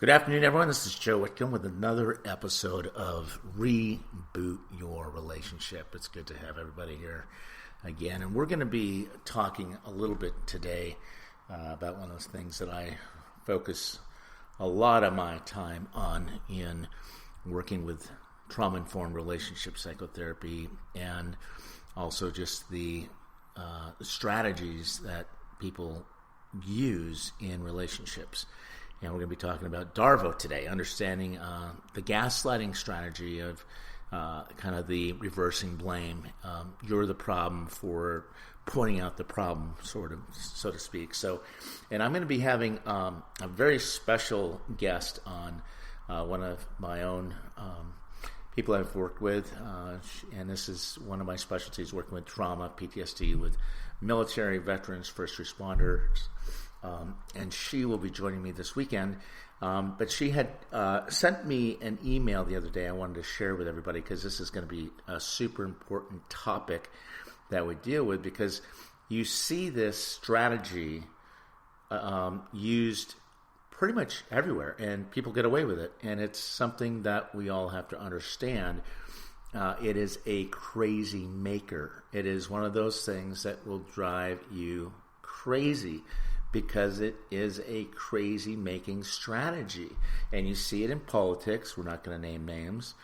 Good afternoon, everyone. This is Joe Whitcomb with another episode of Reboot Your Relationship. It's good to have everybody here again. And we're going to be talking a little bit today about one of those things that I focus a lot of my time on in working with trauma-informed relationship psychotherapy, and also just the strategies that people use in relationships. And we're going to be talking about DARVO today, understanding the gaslighting strategy of kind of the reversing blame. You're the problem for pointing out the problem, sort of, so to speak. So, and I'm going to be having a very special guest on, one of my own people I've worked with, and this is one of my specialties, working with trauma, PTSD, with military veterans, first responders. And she will be joining me this weekend. But she had sent me an email the other day I wanted to share with everybody, because this is going to be a super important topic that we deal with, because you see this strategy used pretty much everywhere, and people get away with it. And it's something that we all have to understand. It is a crazy maker. It is one of those things that will drive you crazy, because it is a crazy making strategy. And you see it in politics. We're not going to name names,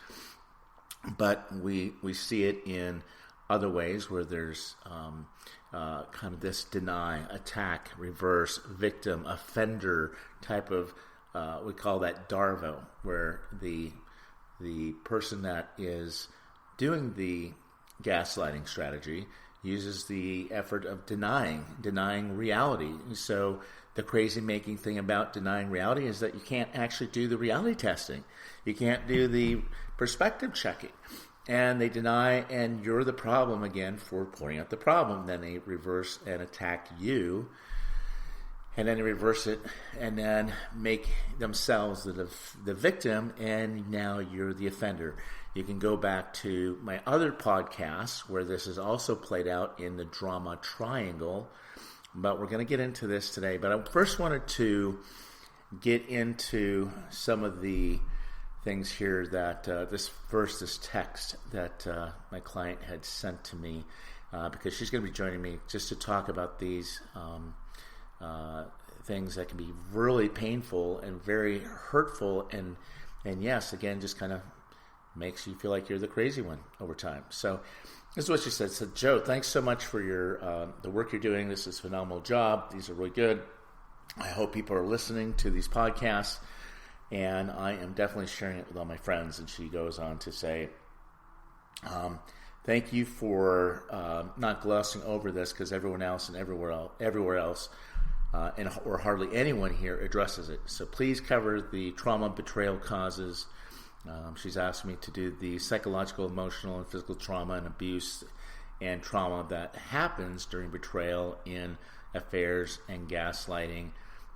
but we see it in other ways where there's kind of this deny, attack, reverse, victim, offender type of, we call that DARVO, where the person that is doing the gaslighting strategy uses the effort of denying reality. So the crazy making thing about denying reality is that you can't actually do the reality testing. You can't do the perspective checking. And they deny, and you're the problem again for pointing out the problem. Then they reverse and attack you, and then they reverse it and then make themselves the victim, and now you're the offender. You can go back to my other podcasts where this is also played out in the drama triangle, but we're going to get into this today. But I first wanted to get into some of the things here that this text that my client had sent to me, because she's going to be joining me just to talk about these things that can be really painful and very hurtful, and yes, again, just kind of makes you feel like you're the crazy one over time. So this is what she said. So, Joe, thanks so much for your the work you're doing. This is a phenomenal job. These are really good. I hope people are listening to these podcasts, and I am definitely sharing it with all my friends. And she goes on to say, thank you for not glossing over this, because everyone else and everywhere else or hardly anyone here addresses it. So please cover the trauma, betrayal causes. She's asked me to do the psychological, emotional, and physical trauma and abuse and trauma that happens during betrayal in affairs and gaslighting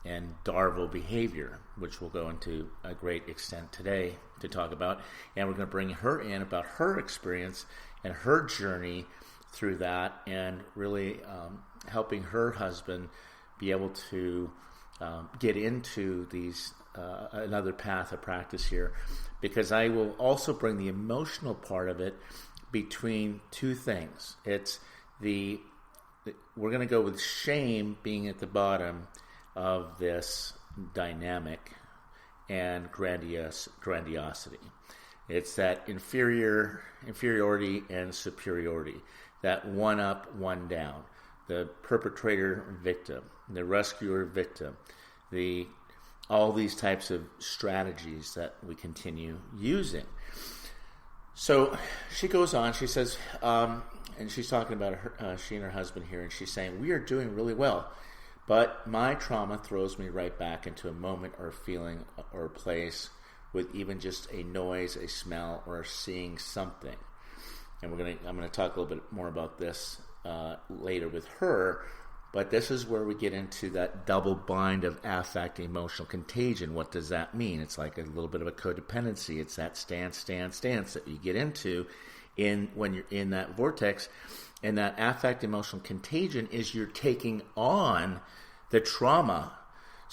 and DARVO behavior, which we'll go into a great extent today to talk about. And we're going to bring her in about her experience and her journey through that, and really helping her husband be able to get into these another path of practice here, because I will also bring the emotional part of it between two things. It's we're going to go with shame being at the bottom of this dynamic, and grandiosity. It's that inferiority and superiority, that one up, one down, the perpetrator victim, the rescuer victim, all these types of strategies that we continue using. So she goes on, she says, and she's talking about she and her husband here, and she's saying, we are doing really well, but my trauma throws me right back into a moment or a feeling or a place with even just a noise, a smell, or seeing something. And I'm going to talk a little bit more about this later with her. But this is where we get into that double bind of affect, emotional contagion. What does that mean? It's like a little bit of a codependency. It's that stance that you get into when you're in that vortex. And that affect, emotional contagion is you're taking on the trauma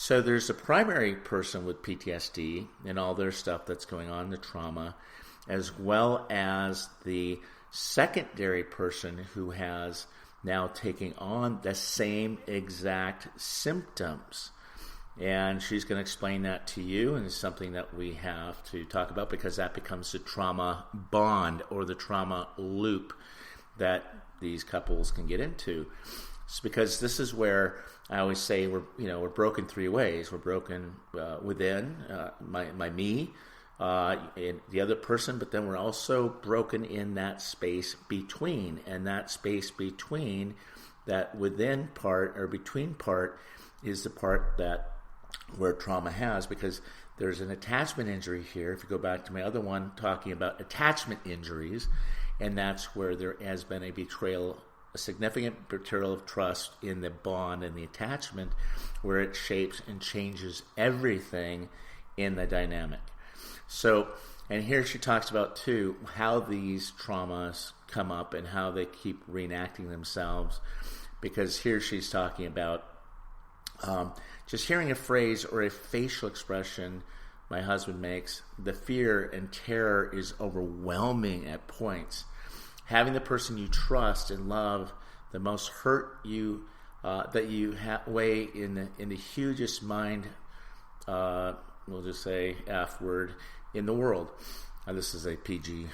So there's a primary person with PTSD and all their stuff that's going on, the trauma, as well as the secondary person who has now taking on the same exact symptoms. And she's going to explain that to you, and it's something that we have to talk about because that becomes the trauma bond or the trauma loop that these couples can get into. It's because this is where I always say we're broken three ways. We're broken within my me, and the other person, but then we're also broken in that space between, and that space between, that within part or between part, is the part that where trauma has, because there's an attachment injury here. If you go back to my other one talking about attachment injuries, and that's where there has been a betrayal, a significant betrayal of trust in the bond and the attachment, where it shapes and changes everything in the dynamic. So, and here she talks about too how these traumas come up and how they keep reenacting themselves, because here she's talking about just hearing a phrase or a facial expression my husband makes, the fear and terror is overwhelming at points. Having the person you trust and love the most hurt you that you weigh in the hugest mind, we'll just say F word, in the world. This is a PG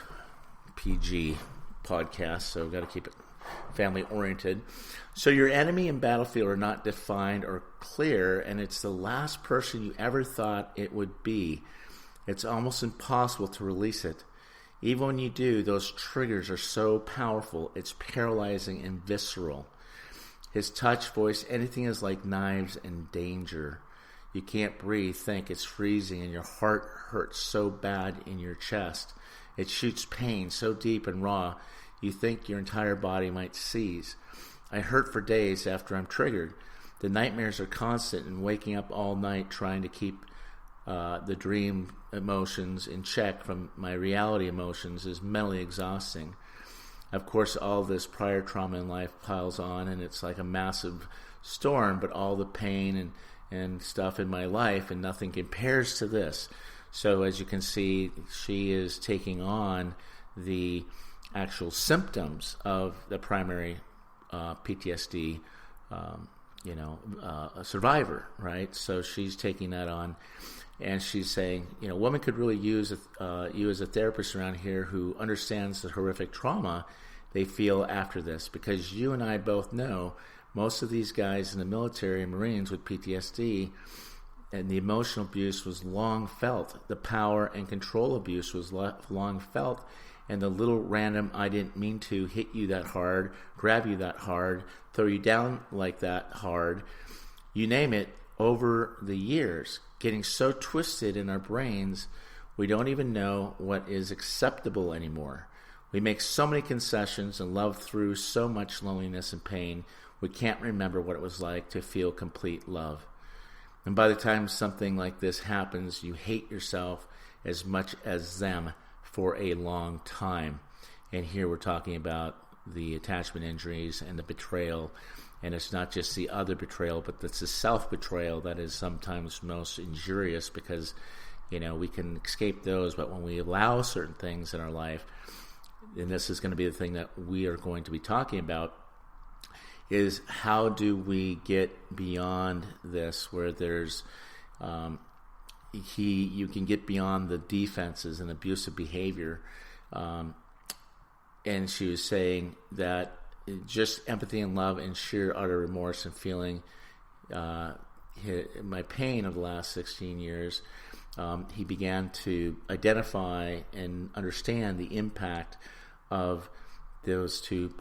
podcast, so we've got to keep it family oriented. So your enemy and battlefield are not defined or clear, and it's the last person you ever thought it would be. It's almost impossible to release it. Even when you do, those triggers are so powerful, it's paralyzing and visceral. His touch, voice, anything is like knives and danger. You can't breathe, think, it's freezing, and your heart hurts so bad in your chest. It shoots pain so deep and raw, you think your entire body might seize. I hurt for days after I'm triggered. The nightmares are constant, and waking up all night trying to keep the dream emotions in check from my reality emotions is mentally exhausting. Of course, all this prior trauma in life piles on, and it's like a massive storm, but all the pain and stuff in my life, and nothing compares to this. So as you can see, she is taking on the actual symptoms of the primary PTSD, a survivor, right? So she's taking that on, and she's saying, women could really use you as a therapist around here who understands the horrific trauma they feel after this, because you and I both know most of these guys in the military and Marines with PTSD, and the emotional abuse was long felt. The power and control abuse was long felt. And the little random, I didn't mean to hit you that hard, grab you that hard, throw you down like that hard, you name it, over the years, getting so twisted in our brains, we don't even know what is acceptable anymore. We make so many concessions and love through so much loneliness and pain, we can't remember what it was like to feel complete love. And by the time something like this happens, you hate yourself as much as them for a long time. And here we're talking about the attachment injuries and the betrayal. And it's not just the other betrayal, but it's the self-betrayal that is sometimes most injurious, because, we can escape those. But when we allow certain things in our life, and this is going to be the thing that we are going to be talking about, is how do we get beyond this, where there's you can get beyond the defenses and abusive behavior. And she was saying that just empathy and love and sheer utter remorse and feeling my pain of the last 16 years, he began to identify and understand the impact of those two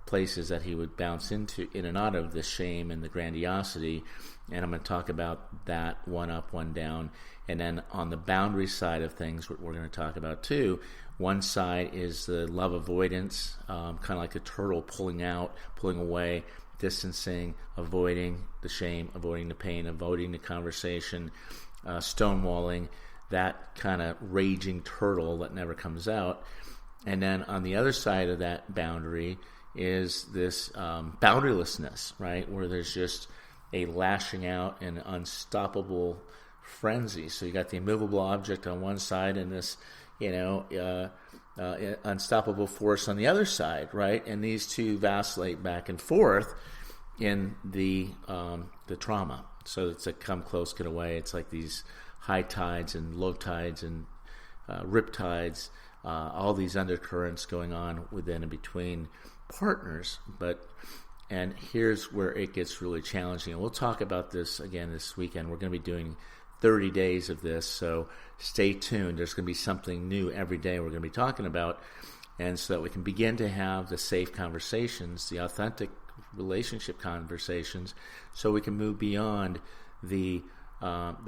places that he would bounce into, in and out of, the shame and the grandiosity. And I'm going to talk about that, one up, one down. And then on the boundary side of things, what we're going to talk about too, one side is the love avoidance, kind of like a turtle pulling out, pulling away, distancing, avoiding the shame, avoiding the pain, avoiding the conversation, stonewalling, that kind of raging turtle that never comes out. And then on the other side of that boundary is this boundarylessness, right, where there's just a lashing out and unstoppable frenzy. So you got the immovable object on one side and this, unstoppable force on the other side, right? And these two vacillate back and forth in the trauma. So it's a come close, get away. It's like these high tides and low tides and rip tides, all these undercurrents going on within and between partners. And here's where it gets really challenging. And we'll talk about this again this weekend. We're going to be doing 30 days of this, so stay tuned. There's going to be something new every day we're going to be talking about, and so that we can begin to have the safe conversations, the authentic relationship conversations, so we can move beyond the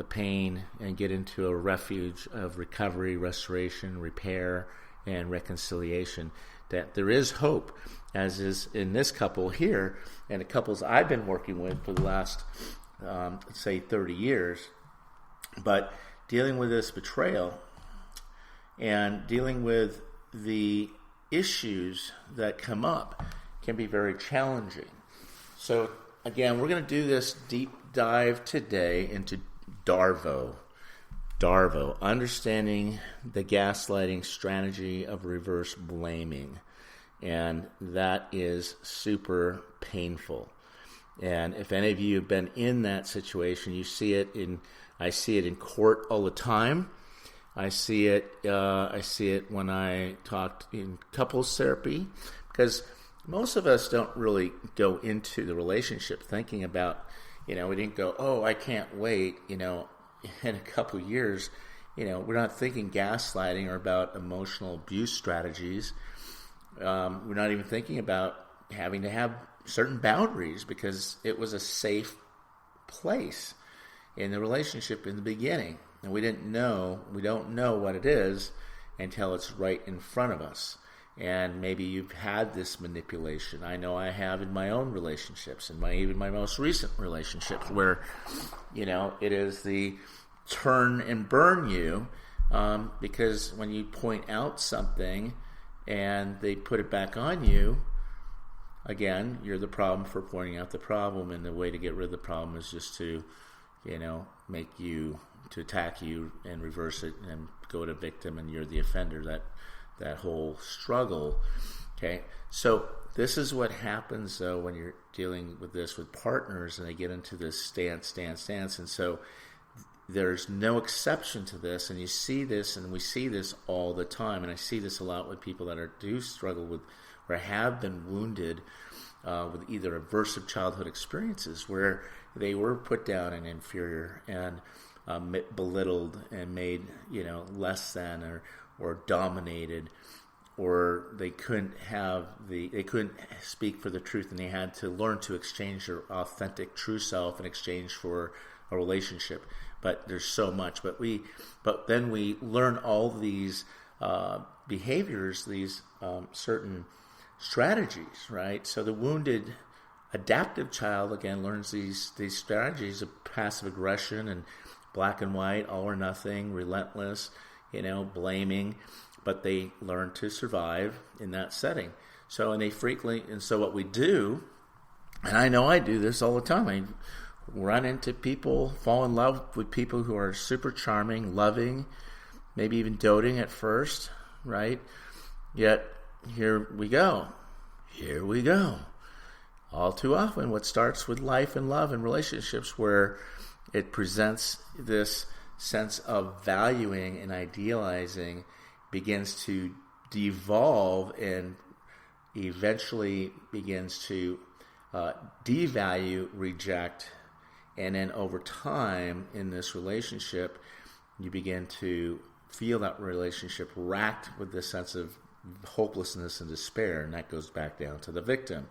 pain and get into a refuge of recovery, restoration, repair, and reconciliation. That there is hope, as is in this couple here, and the couples I've been working with for the last, say, 30 years. But dealing with this betrayal and dealing with the issues that come up can be very challenging. So again, we're going to do this deep dive today into DARVO. DARVO, understanding the gaslighting strategy of reverse blaming. And that is super painful. And if any of you have been in that situation, you see it I see it in court all the time. I see it when I talk in couples therapy, because most of us don't really go into the relationship thinking about, we didn't go, oh, I can't wait, in a couple years, we're not thinking gaslighting or about emotional abuse strategies. We're not even thinking about having to have certain boundaries because it was a safe place in the relationship in the beginning. And we don't know what it is until it's right in front of us. And maybe you've had this manipulation. I know I have in my own relationships, even my most recent relationships, where, it is the turn and burn you, because when you point out something and they put it back on you, again, you're the problem for pointing out the problem, and the way to get rid of the problem is just to to attack you and reverse it and go to victim, and you're the offender, that whole struggle. Okay, so this is what happens though when you're dealing with this with partners and they get into this stance, and so there's no exception to this, and you see this, and we see this all the time, and I see this a lot with people that do struggle with or have been wounded with either aversive childhood experiences where they were put down and inferior and belittled and made less than or dominated, or they couldn't speak for the truth, and they had to learn to exchange their authentic true self in exchange for a relationship. But there's so much. But then we learn all these behaviors, these certain strategies, right? So the wounded adaptive child, again, learns these strategies of passive aggression and black and white, all or nothing, relentless, blaming, but they learn to survive in that setting. So what we do, and I know I do this all the time, I run into people, fall in love with people who are super charming, loving, maybe even doting at first, right? Yet, here we go. All too often, what starts with life and love and relationships, where it presents this sense of valuing and idealizing, begins to devolve and eventually begins to devalue, reject, and then over time in this relationship, you begin to feel that relationship racked with this sense of hopelessness and despair, and that goes back down to the victim.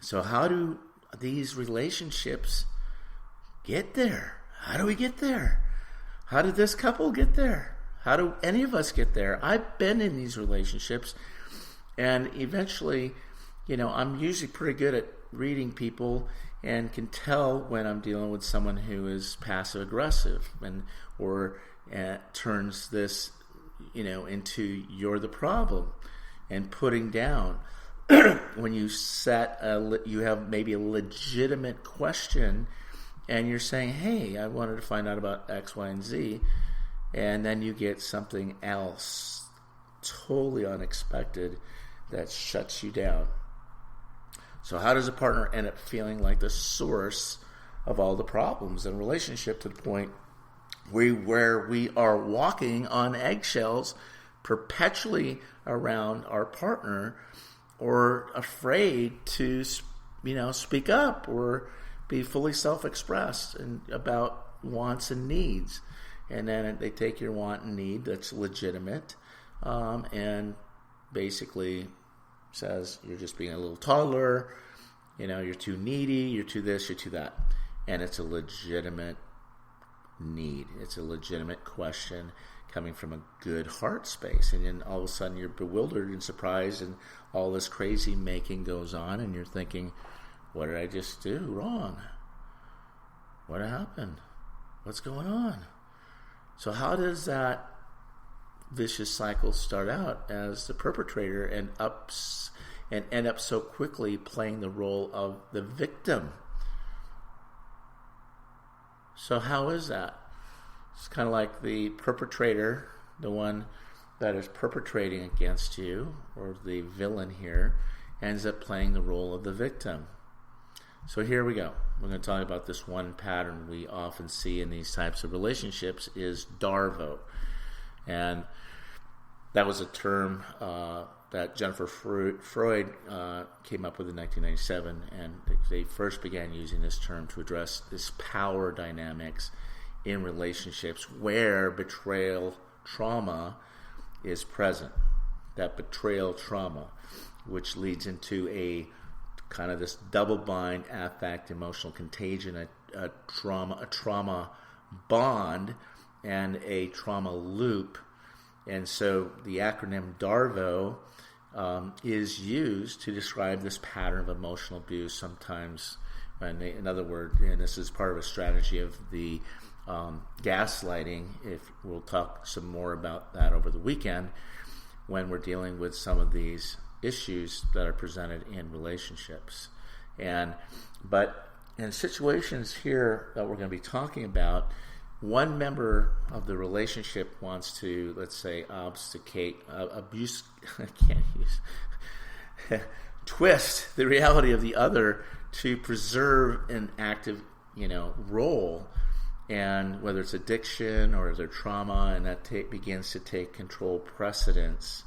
So how do these relationships get there? How do we get there? How did this couple get there? How do any of us get there? I've been in these relationships, and eventually, I'm usually pretty good at reading people and can tell when I'm dealing with someone who is passive aggressive or turns this, into you're the problem and putting down. When you you have maybe a legitimate question and you're saying, hey, I wanted to find out about X, Y, and Z, and then you get something else totally unexpected that shuts you down. So how does a partner end up feeling like the source of all the problems in a relationship, to the point where we are walking on eggshells perpetually around our partner, or afraid to speak up or be fully self-expressed and about wants and needs? And then they take your want and need that's legitimate, and basically says you're just being a little toddler, you're too needy, you're too this, you're too that. And it's a legitimate need. It's a legitimate question coming from a good heart space. And then all of a sudden you're bewildered and surprised, and all this crazy making goes on, and you're thinking, what did I just do wrong? What happened? What's going on? So how does that vicious cycle start out as the perpetrator and end up so quickly playing the role of the victim? So how is that? It's kind of like the perpetrator, the one that is perpetrating against you, or the villain here, ends up playing the role of the victim. So here we go. We're going to talk about this one pattern we often see in these types of relationships, is DARVO. And that was a term that Jennifer Freud came up with in 1997, and they first began using this term to address this power dynamics in relationships where betrayal trauma is present. That betrayal trauma, which leads into a kind of this double-bind affect emotional contagion, a trauma bond, and a trauma loop. And so the acronym DARVO is used to describe this pattern of emotional abuse. Sometimes, in other words, and this is part of a strategy of the gaslighting. If we'll talk some more about that over the weekend when we're dealing with some of these issues that are presented in relationships. But in situations here that we're going to be talking about, one member of the relationship wants to, let's say, twist the reality of the other to preserve an active, role, and whether it's addiction or their trauma, and that begins to take control precedence.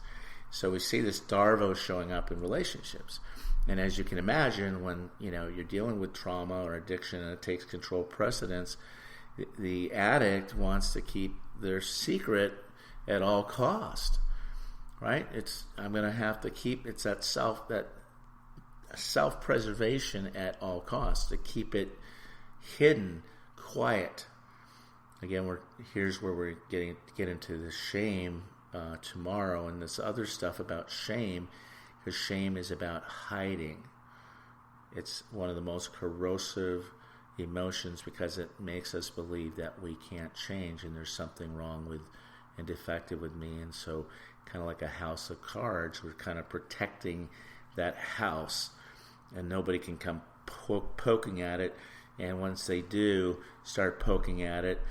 So we see this DARVO showing up in relationships. And as you can imagine, when you're dealing with trauma or addiction and it takes control precedence, the addict wants to keep their secret at all cost, right? I'm going to have to keep that self-preservation at all costs, to keep it hidden, quiet. Again, here's where we're get into the shame tomorrow, and this other stuff about shame, because shame is about hiding. It's one of the most corrosive emotions because it makes us believe that we can't change and there's something wrong with and defective with me. And so, kind of like a house of cards, we're kind of protecting that house, and nobody can come poking at it. And once they do start poking at it,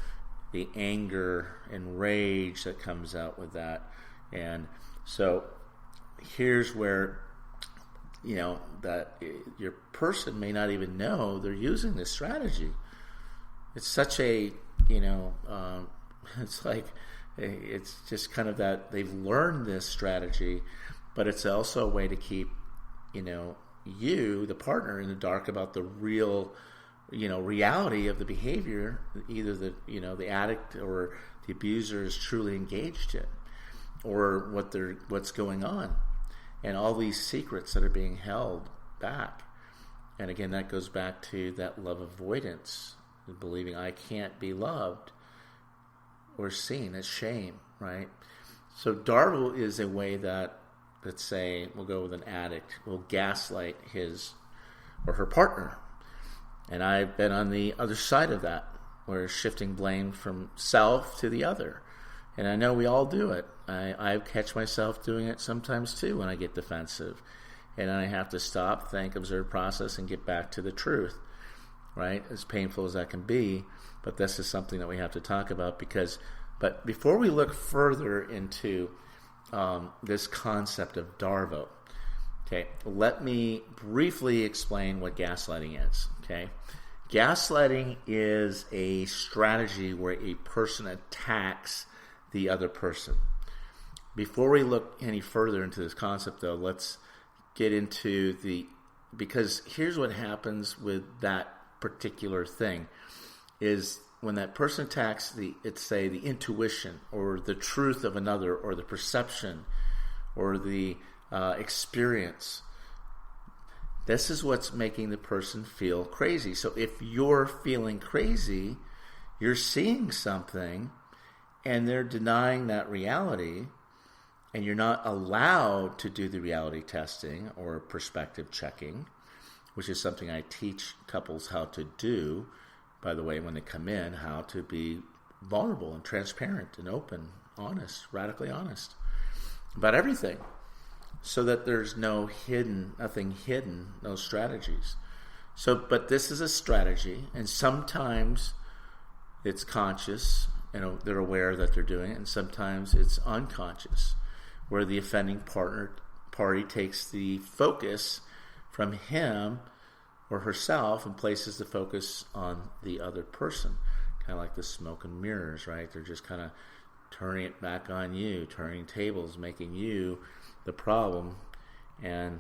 the anger and rage that comes out with that. And so here's where that your person may not even know they're using this strategy. It's such a it's just kind of that they've learned this strategy, but it's also a way to keep you, the partner, in the dark about the real reality of the behavior either the addict or the abuser is truly engaged in, or what's going on, and all these secrets that are being held back. And again, that goes back to that love avoidance, believing I can't be loved or seen as shame, right? So DARVO is a way that, let's say, we'll go with an addict, will gaslight his or her partner. And I've been on the other side of that, where shifting blame from self to the other. And I know we all do it. I catch myself doing it sometimes too when I get defensive. And then I have to stop, think, observe, process, and get back to the truth. right? As painful as that can be, but this is something that we have to talk about but before we look further into this concept of DARVO, okay, let me briefly explain what gaslighting is, okay? Gaslighting is a strategy where a person attacks the other person. Before we look any further into this concept, though, let's get into because here's what happens with that particular thing is when that person attacks the intuition or the truth of another or the perception or the experience. This is what's making the person feel crazy. So if you're feeling crazy, you're seeing something and they're denying that reality, and you're not allowed to do the reality testing or perspective checking, which is something I teach couples how to do, by the way, when they come in, how to be vulnerable and transparent and open, honest, radically honest about everything, so that there's nothing hidden, no strategies. But this is a strategy, and sometimes it's conscious, they're aware that they're doing it, and sometimes it's unconscious, where the offending party takes the focus from him or herself and places the focus on the other person. Kind of like the smoke and mirrors, right? They're just kind of turning it back on you, turning tables, making you the problem, and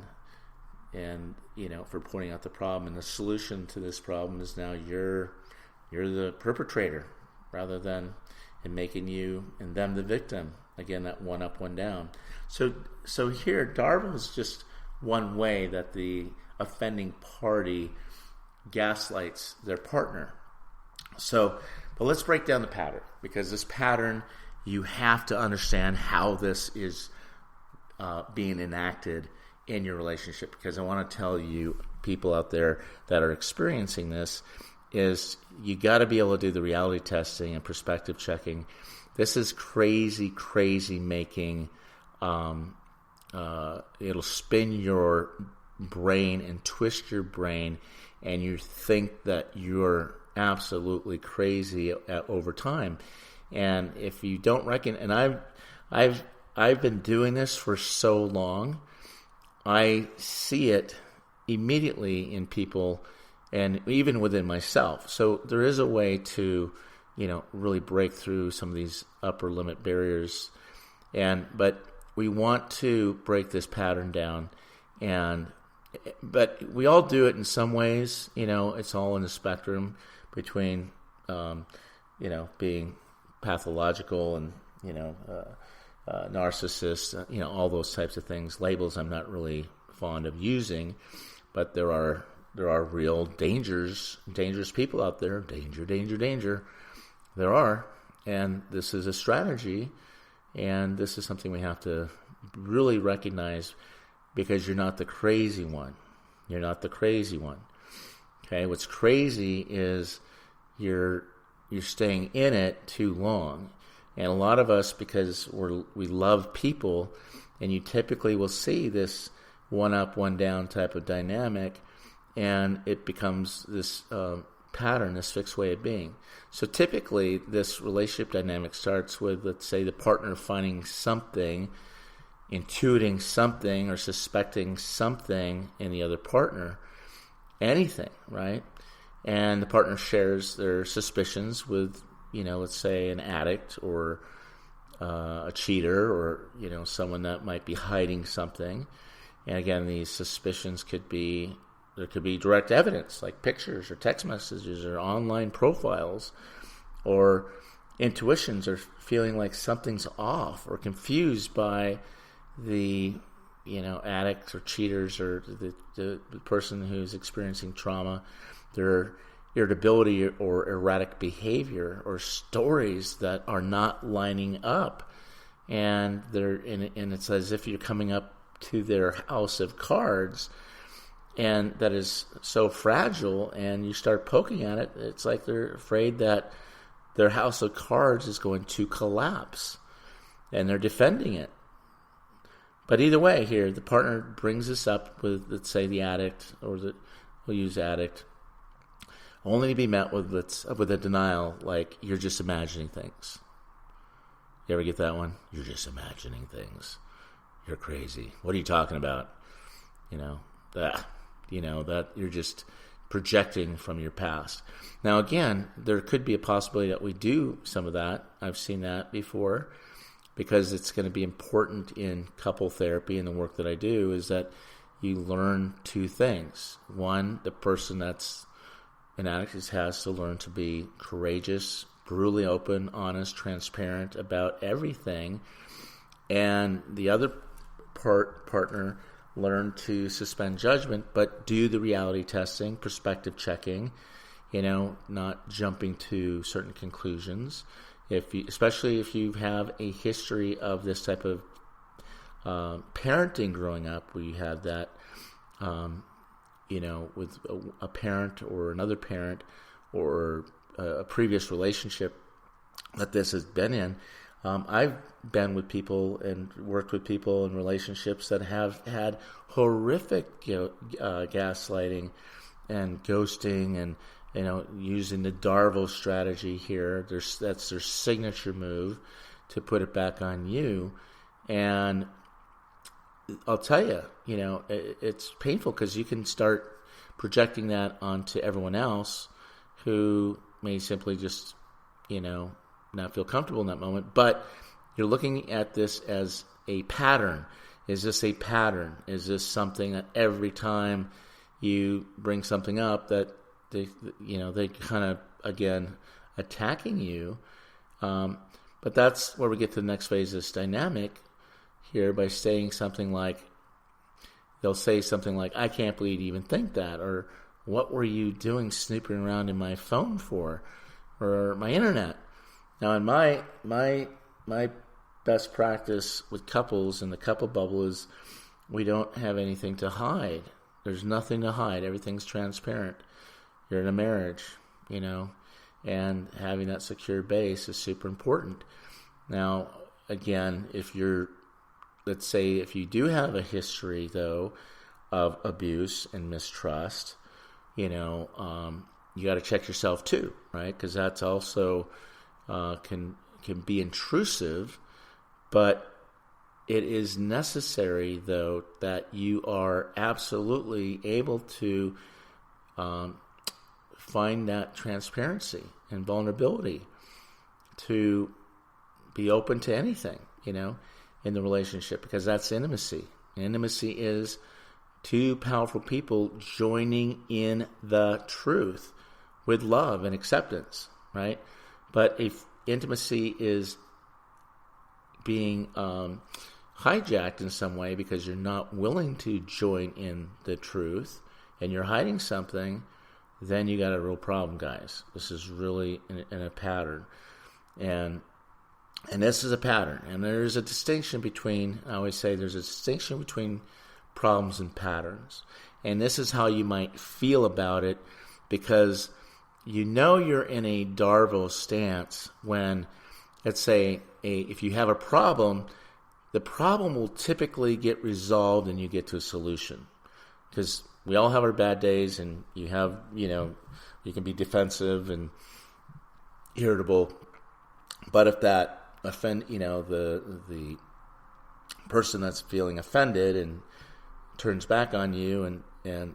for pointing out the problem. And the solution to this problem is now you're the perpetrator, rather than in making you and them the victim. Again, that one up, one down. So here, DARVO is just one way that the offending party gaslights their partner. But let's break down the pattern, because this pattern, you have to understand how this is being enacted in your relationship, because I want to tell you, people out there that are experiencing this, is you got to be able to do the reality testing and perspective checking. This is crazy making. It'll spin your brain and twist your brain, and you think that you're absolutely crazy over time. And if you don't reckon, and I've been doing this for so long, I see it immediately in people, and even within myself. So there is a way to, really break through some of these upper limit barriers, but we want to break this pattern down, but we all do it in some ways. It's all in the spectrum between, being pathological and, narcissist, all those types of things. Labels I'm not really fond of using, but there are real dangerous people out there. Danger. There are, and this is a strategy, and this is something we have to really recognize, because you're not the crazy one. Okay, what's crazy is you're staying in it too long. And a lot of us, because we love people, and you typically will see this one up, one down type of dynamic, and it becomes this pattern, this fixed way of being. So typically, this relationship dynamic starts with, let's say, the partner finding something, intuiting something, or suspecting something in the other partner, anything, right? And the partner shares their suspicions with, let's say an addict or a cheater, or, someone that might be hiding something. And again, these suspicions there could be direct evidence, like pictures or text messages or online profiles, or intuitions, or feeling like something's off or confused by the, addicts or cheaters, or the person who's experiencing trauma, their irritability or erratic behavior, or stories that are not lining up, and it's as if you're coming up to their house of cards, and that is so fragile, and you start poking at it, it's like they're afraid that their house of cards is going to collapse, and they're defending it. But either way, here the partner brings this up with, let's say, the addict, or we'll use addict, only to be met with a denial like you're just imagining things. You ever get that one? You're just imagining things. You're crazy. What are you talking about? That you're just projecting from your past. Now, again, there could be a possibility that we do some of that. I've seen that before, because it's going to be important in couple therapy and the work that I do is that you learn two things. One, the person that's an addict has to learn to be courageous, brutally open, honest, transparent about everything. And the other partner learn to suspend judgment, but do the reality testing, perspective checking, not jumping to certain conclusions. Especially if you have a history of this type of parenting growing up, where you had that, with a parent or another parent or a previous relationship that this has been in. I've been with people and worked with people in relationships that have had horrific gaslighting and ghosting and using the DARVO strategy here. That's their signature move to put it back on you. And I'll tell you, it's painful because you can start projecting that onto everyone else who may simply just, not feel comfortable in that moment. But you're looking at this as a pattern. Is this a pattern? Is this something that every time you bring something up that they kind of, again, attacking you? But that's where we get to the next phase of this dynamic here by saying something like, they'll say something like, I can't believe you even think that, or what were you doing snooping around in my phone for, or my internet? Now, in my best practice with couples in the couple bubble is we don't have anything to hide. There's nothing to hide. Everything's transparent. You're in a marriage, and having that secure base is super important. Now, again, let's say if you do have a history, though, of abuse and mistrust, you got to check yourself too, right? Because that's also can be intrusive, but it is necessary, though, that you are absolutely able to find that transparency and vulnerability to be open to anything, in the relationship, because that's intimacy. Intimacy is two powerful people joining in the truth with love and acceptance, right? But if intimacy is being hijacked in some way because you're not willing to join in the truth and you're hiding something, then you got a real problem, guys. This is really in a pattern. And this is a pattern. And there's a distinction between, I always say there's a distinction between problems and patterns. And this is how you might feel about it, because you're in a DARVO stance when, let's say, if you have a problem, the problem will typically get resolved and you get to a solution. Because we all have our bad days, and you have, you can be defensive and irritable. But if that the person that's feeling offended and turns back on you and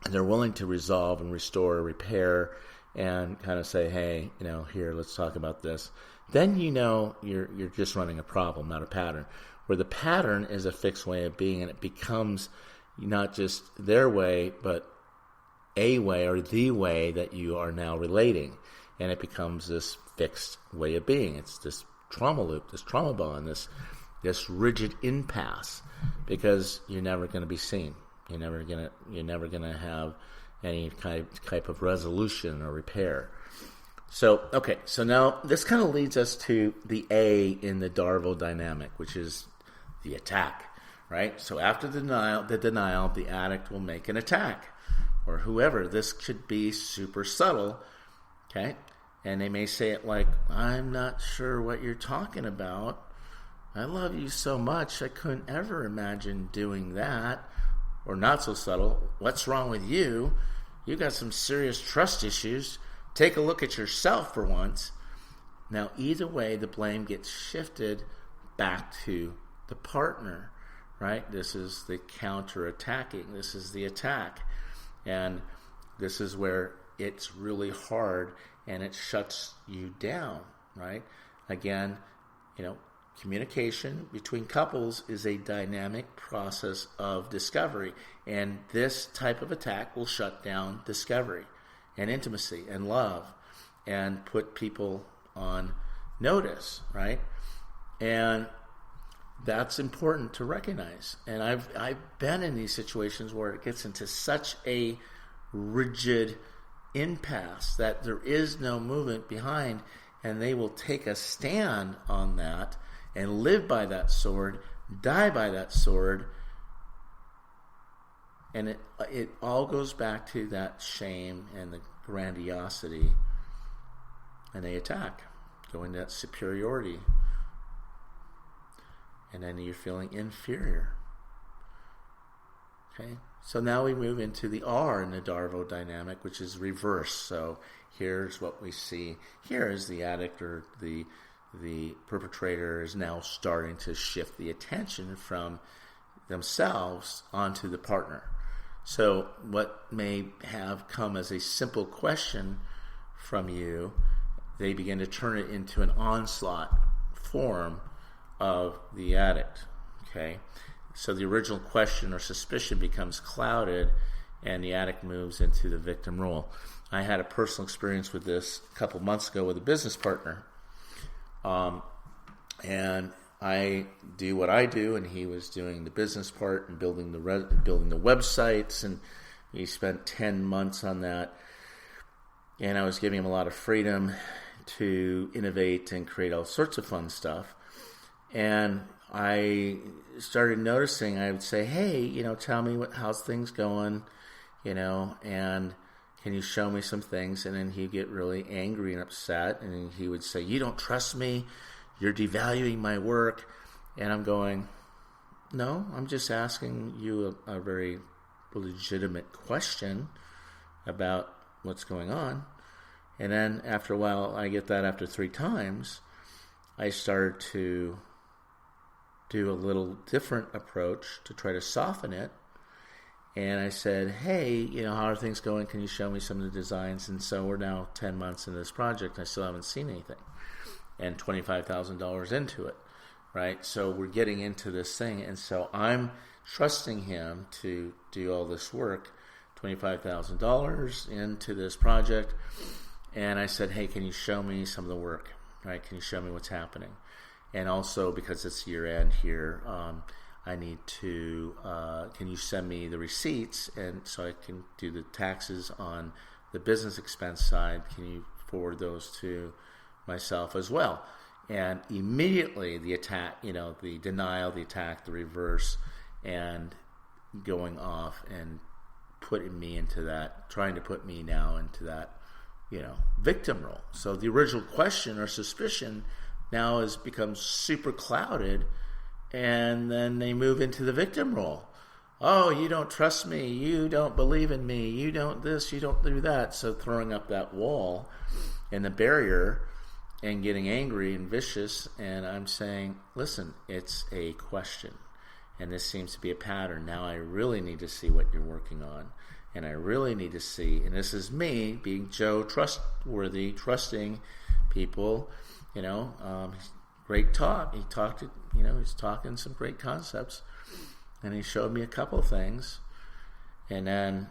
they're willing to resolve and restore, repair, and kind of say, hey, here, let's talk about this, then you're just running a problem, not a pattern. Where the pattern is a fixed way of being, and it becomes not just their way, but a way or the way that you are now relating. And it becomes this fixed way of being. It's this trauma loop, this trauma bond, this rigid impasse, because you're never going to be seen. You're never gonna have any type of resolution or repair. So now this kind of leads us to the A in the DARVO dynamic, which is the attack, right? So after the denial, the addict will make an attack, or whoever. This could be super subtle, okay? And they may say it like, I'm not sure what you're talking about. I love you so much, I couldn't ever imagine doing that. Or not so subtle, what's wrong with you? You got some serious trust issues. Take a look at yourself for once. Now, either way, the blame gets shifted back to the partner, right? This is the counter-attacking. This is the attack. And this is where it's really hard and it shuts you down, right? Again, communication between couples is a dynamic process of discovery. And this type of attack will shut down discovery and intimacy and love and put people on notice, right? And that's important to recognize. And I've been in these situations where it gets into such a rigid impasse that there is no movement behind, and they will take a stand on that and live by that sword, die by that sword, and it all goes back to that shame and the grandiosity, and they attack, go into that superiority, and then you're feeling inferior. Okay, so now we move into the R in the DARVO dynamic, which is reverse. So here's what we see. Here is the addict or the perpetrator is now starting to shift the attention from themselves onto the partner. So what may have come as a simple question from you, they begin to turn it into an onslaught form of the addict. Okay, so the original question or suspicion becomes clouded, and the addict moves into the victim role. I had a personal experience with this a couple months ago with a business partner, and I do what I do, and he was doing the business part and building the websites, and he spent 10 months on that, and I was giving him a lot of freedom to innovate and create all sorts of fun stuff. And I started noticing, I would say, hey, tell me how's things going, and can you show me some things? And then he'd get really angry and upset, and he would say, you don't trust me, you're devaluing my work. And I'm going, no, I'm just asking you a very legitimate question about what's going on. And then after a while, I get that after 3 times, I started to do a little different approach to try to soften it. And I said, hey, how are things going? Can you show me some of the designs? And so we're now 10 months into this project. I still haven't seen anything. And $25,000 into it, right? So we're getting into this thing. And so I'm trusting him to do all this work, $25,000 into this project. And I said, hey, can you show me some of the work, right? Can you show me what's happening? And also, because it's year end here, I need to, can you send me the receipts? And so I can do the taxes on the business expense side. Can you forward those to myself as well? And immediately the attack, the denial, the attack, the reverse, and going off and putting me into that, trying to put me now into that, victim role. So the original question or suspicion now has become super clouded, and then they move into the victim role. Oh, you don't trust me, you don't believe in me, you don't this, you don't do that. So throwing up that wall and the barrier and getting angry and vicious, and I'm saying, listen, it's a question, and this seems to be a pattern. Now I really need to see what you're working on, and I really need to see, and this is me being Joe, trustworthy, trusting people. Great talk. He talked, he's talking some great concepts, and he showed me a couple of things, and then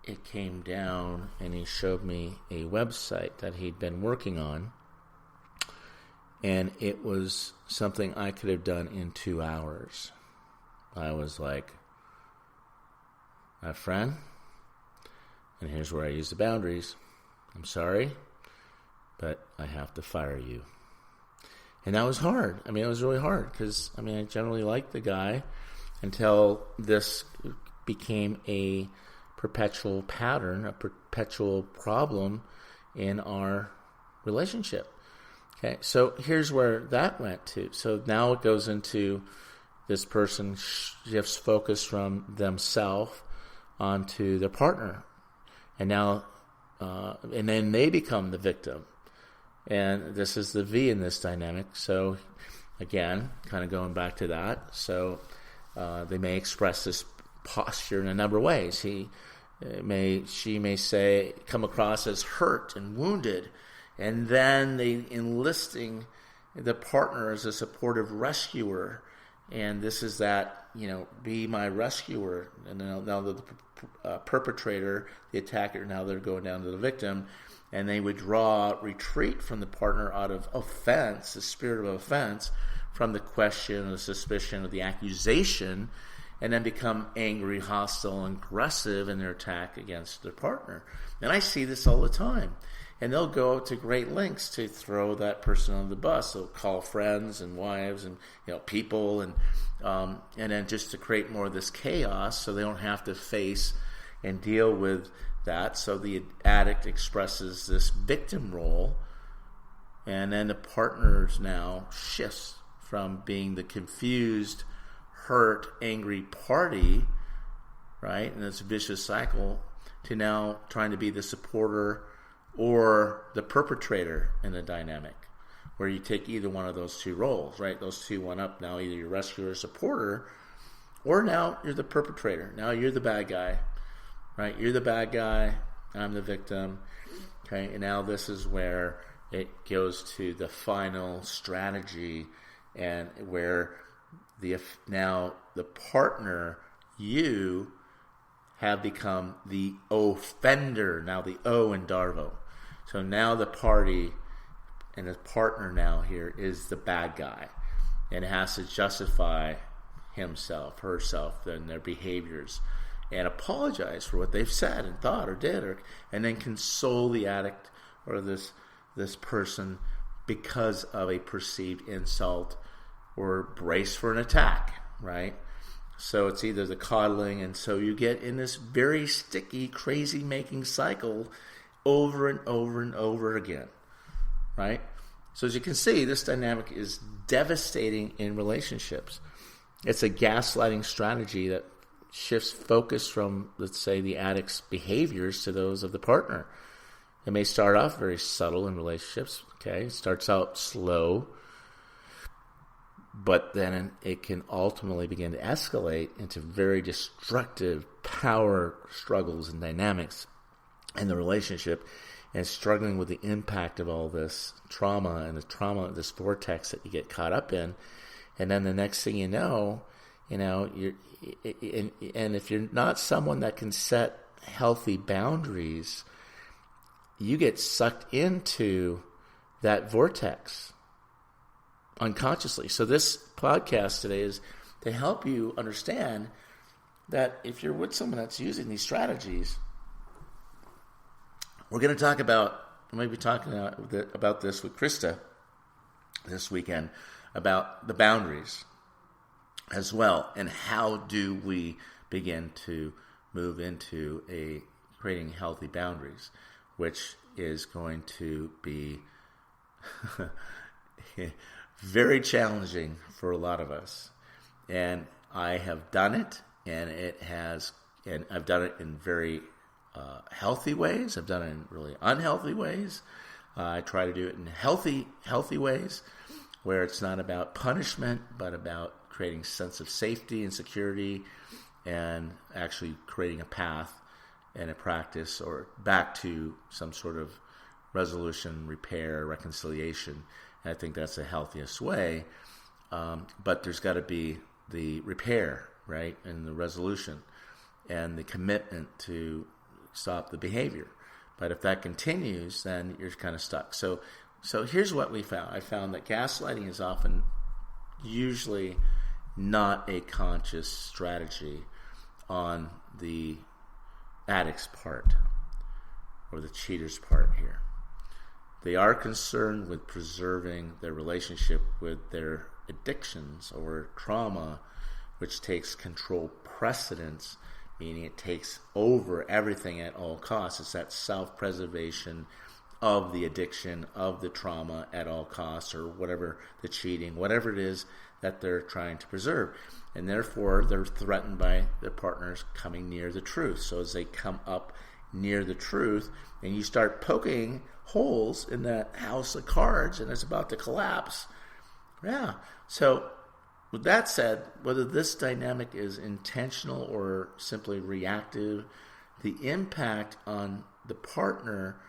it came down, and he showed me a website that he'd been working on, and it was something I could have done in 2 hours. I was like, my friend, and here's where I use the boundaries. I'm sorry, but I have to fire you. And that was hard. It was really hard because, I generally liked the guy until this became a perpetual pattern, a perpetual problem in our relationship. Okay, so here's where that went to. So now it goes into this person shifts focus from themselves onto their partner. and now, and then they become the victim. And this is the V in this dynamic. So again, kind of going back to that. So they may express this posture in a number of ways. She may say, come across as hurt and wounded, and then they enlisting the partner as a supportive rescuer. And this is that, be my rescuer. And now the perpetrator, the attacker, now they're going down to the victim, and they retreat from the partner out of offense, the spirit of offense, from the question, the suspicion, or the accusation, and then become angry, hostile, and aggressive in their attack against their partner. And I see this all the time. And they'll go to great lengths to throw that person on the bus. They'll call friends and wives and people, and then just to create more of this chaos, so they don't have to face and deal with that. So the addict expresses this victim role, and then the partners now shifts from being the confused, hurt, angry party, right? And it's a vicious cycle, to now trying to be the supporter or the perpetrator in the dynamic, where you take either one of those two roles, right? Those two went up. Now either you're rescuer or supporter, or now you're the perpetrator. Now you're the bad guy, right? You're the bad guy. I'm the victim. Okay, and now this is where it goes to the final strategy, and where now the partner, you, have become the offender. Now the O in DARVO. So now the party and the partner now here is the bad guy, and has to justify himself, herself, and their behaviors, and apologize for what they've said and thought or did, and then console the addict or this person because of a perceived insult, or brace for an attack, right? So it's either the coddling, and so you get in this very sticky, crazy-making cycle over and over and over again, right? So as you can see, this dynamic is devastating in relationships. It's a gaslighting strategy that shifts focus from, let's say, the addict's behaviors to those of the partner. It may start off very subtle in relationships, okay? It starts out slow, but then it can ultimately begin to escalate into very destructive power struggles and dynamics in the relationship, and struggling with the impact of all this trauma, this vortex that you get caught up in. And then the next thing you know, you're, and if you're not someone that can set healthy boundaries, you get sucked into that vortex unconsciously. So this podcast today is to help you understand that if you're with someone that's using these strategies, we're going to talk about, maybe talking about this with Krista this weekend, about the boundaries as well, and how do we begin to move into creating healthy boundaries, which is going to be very challenging for a lot of us. And I have done it, and I've done it in very healthy ways. I've done it in really unhealthy ways. I try to do it in healthy ways, where it's not about punishment, but about creating a sense of safety and security, and actually creating a path and a practice, or back to some sort of resolution, repair, reconciliation. And I think that's the healthiest way. But there's got to be the repair, right, and the resolution, and the commitment to stop the behavior. But if that continues, then you're kind of stuck. So here's what we found. I found that gaslighting is usually not a conscious strategy on the addict's part, or the cheater's part here. They are concerned with preserving their relationship with their addictions or trauma, which takes control precedence, meaning it takes over everything at all costs. It's that self-preservation of the addiction, of the trauma at all costs, or whatever, the cheating, whatever it is that they're trying to preserve. And therefore, they're threatened by their partners coming near the truth. So as they come up near the truth, and you start poking holes in that house of cards and it's about to collapse. Yeah. So with that said, whether this dynamic is intentional or simply reactive, the impact on the partner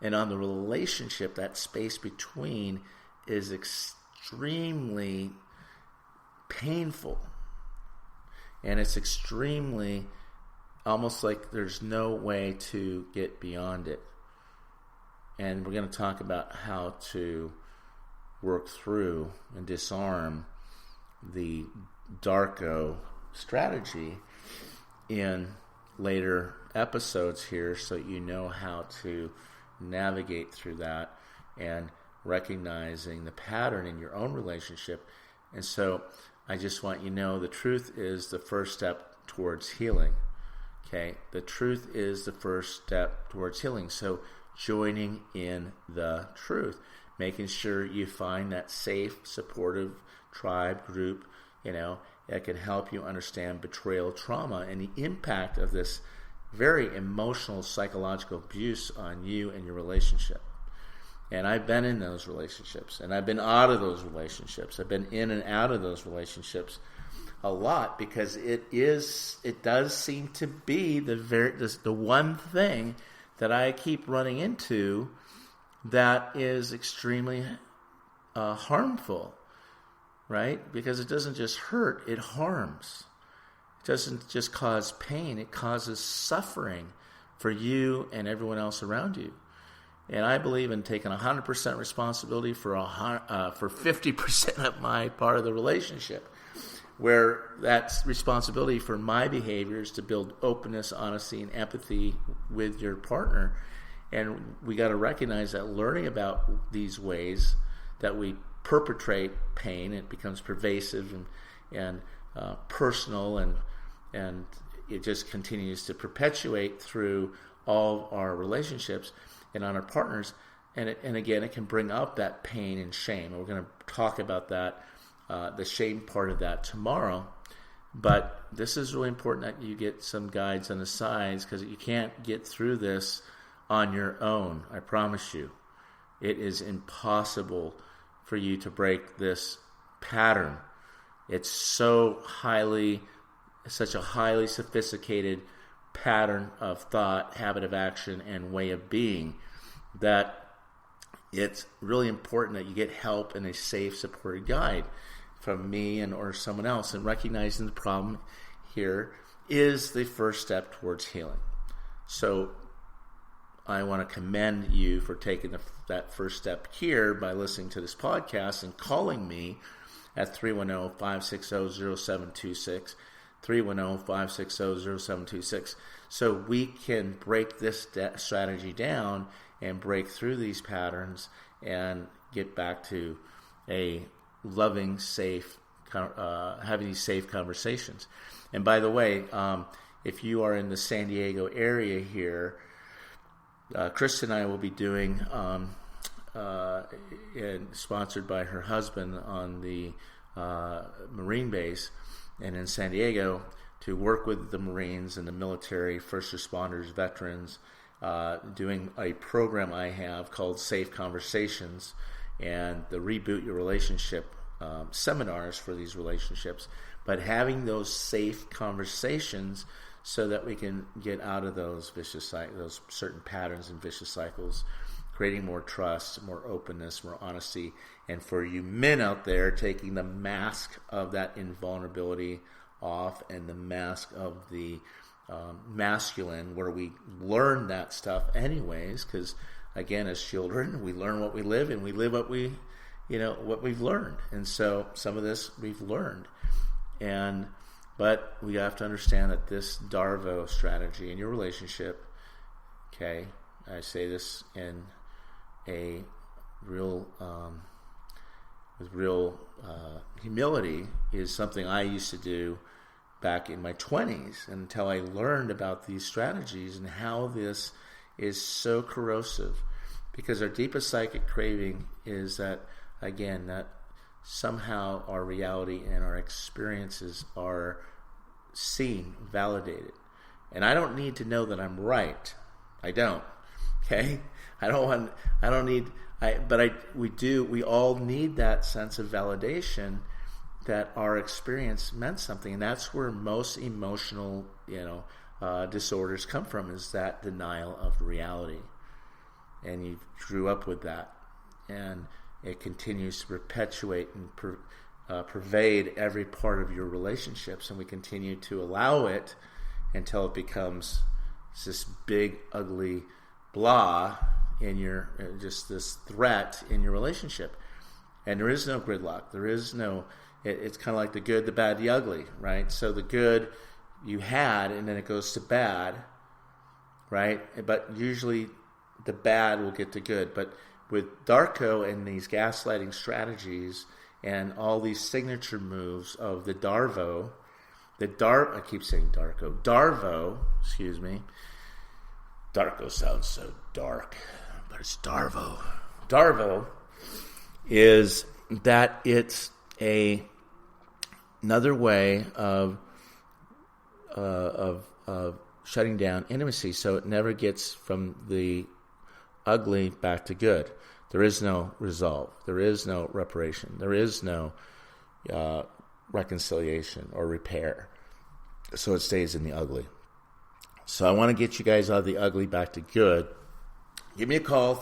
and on the relationship, that space between, is extremely painful. And it's extremely, almost like there's no way to get beyond it. And we're going to talk about how to work through and disarm the DARVO strategy in later episodes here, so you know how to navigate through that and recognizing the pattern in your own relationship. And so I just want you to know the truth is the first step towards healing. Okay? The truth is the first step towards healing. So joining in the truth, making sure you find that safe, supportive tribe, group, that can help you understand betrayal trauma and the impact of this very emotional, psychological abuse on you and your relationship. And I've been in those relationships, and I've been out of those relationships. I've been in and out of those relationships a lot, because it does seem to be the one thing that I keep running into that is extremely harmful, right? Because it doesn't just hurt, it harms. It doesn't just cause pain, it causes suffering for you and everyone else around you. And I believe in taking 100% responsibility for 50% of my part of the relationship, where that's responsibility for my behaviors to build openness, honesty, and empathy with your partner. And we got to recognize that learning about these ways that we perpetrate pain, it becomes pervasive and personal, and it just continues to perpetuate through all our relationships and on our partners. And again, it can bring up that pain and shame. And we're going to talk about that, the shame part of that tomorrow. But this is really important that you get some guides on the sides, because you can't get through this on your own. I promise you. It is impossible for you to break this pattern. It's such a highly sophisticated pattern of thought, habit of action, and way of being, that it's really important that you get help and a safe, supported guide from me or someone else. And recognizing the problem here is the first step towards healing. So I want to commend you for taking that first step here by listening to this podcast and calling me at 310-560-0726, 310-560-0726, so we can break this strategy down and break through these patterns and get back to a loving, safe, having these safe conversations. And by the way, if you are in the San Diego area here, Chris and I will be doing, and sponsored by her husband on the Marine base and in San Diego, to work with the Marines and the military, first responders, veterans, doing a program I have called Safe Conversations, and the Reboot Your Relationship seminars for these relationships. But having those safe conversations so that we can get out of those those certain patterns and vicious cycles, creating more trust, more openness, more honesty, and for you men out there, taking the mask of that invulnerability off and the mask of the masculine, where we learn that stuff anyways, because again, as children, we learn what we live, and we live what what we've learned. And so some of this we've learned, but we have to understand that this DARVO strategy in your relationship, okay, I say this in a real, with real humility, is something I used to do back in my 20s until I learned about these strategies and how this is so corrosive. Because our deepest psychic craving is that, again, that somehow our reality and our experiences are seen, validated. And I don't need to know that I'm right. I don't. Okay? We all need that sense of validation that our experience meant something. And that's where most emotional, disorders come from, is that denial of reality. And you grew up with that. And it continues to perpetuate and pervade every part of your relationships. And we continue to allow it until it becomes this big, ugly blah in your, just this threat in your relationship. And there is no gridlock. There is no, it's kind of like the good, the bad, the ugly, right? So the good you had, and then it goes to bad, right? But usually the bad will get to good. But with DARVO and these gaslighting strategies and all these signature moves of the DARVO, I keep saying DARVO, excuse me. DARVO sounds so dark, but it's DARVO. DARVO is that it's another way of shutting down intimacy, so it never gets from the ugly back to good. There is no resolve. There is no reparation. There is no reconciliation or repair. So it stays in the ugly. So I want to get you guys out of the ugly back to good. Give me a call,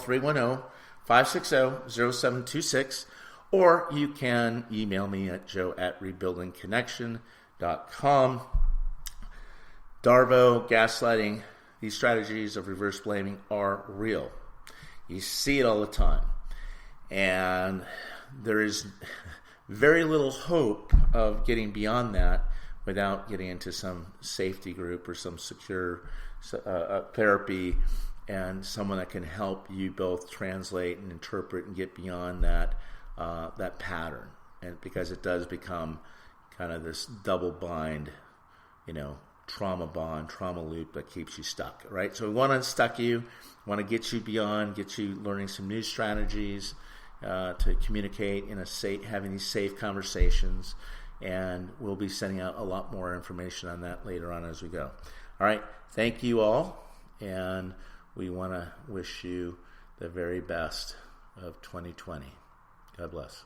310-560-0726, or you can email me at joe@rebuildingconnection.com. DARVO, gaslighting, these strategies of reverse blaming are real. You see it all the time. And there is very little hope of getting beyond that without getting into some safety group or some secure therapy and someone that can help you both translate and interpret and get beyond that pattern. And because it does become kind of this double bind, trauma bond, trauma loop that keeps you stuck, right? So we want to unstuck you, want to get you beyond, get you learning some new strategies to communicate in having these safe conversations, and we'll be sending out a lot more information on that later on as we go. All right, thank you all, and we want to wish you the very best of 2020. God bless.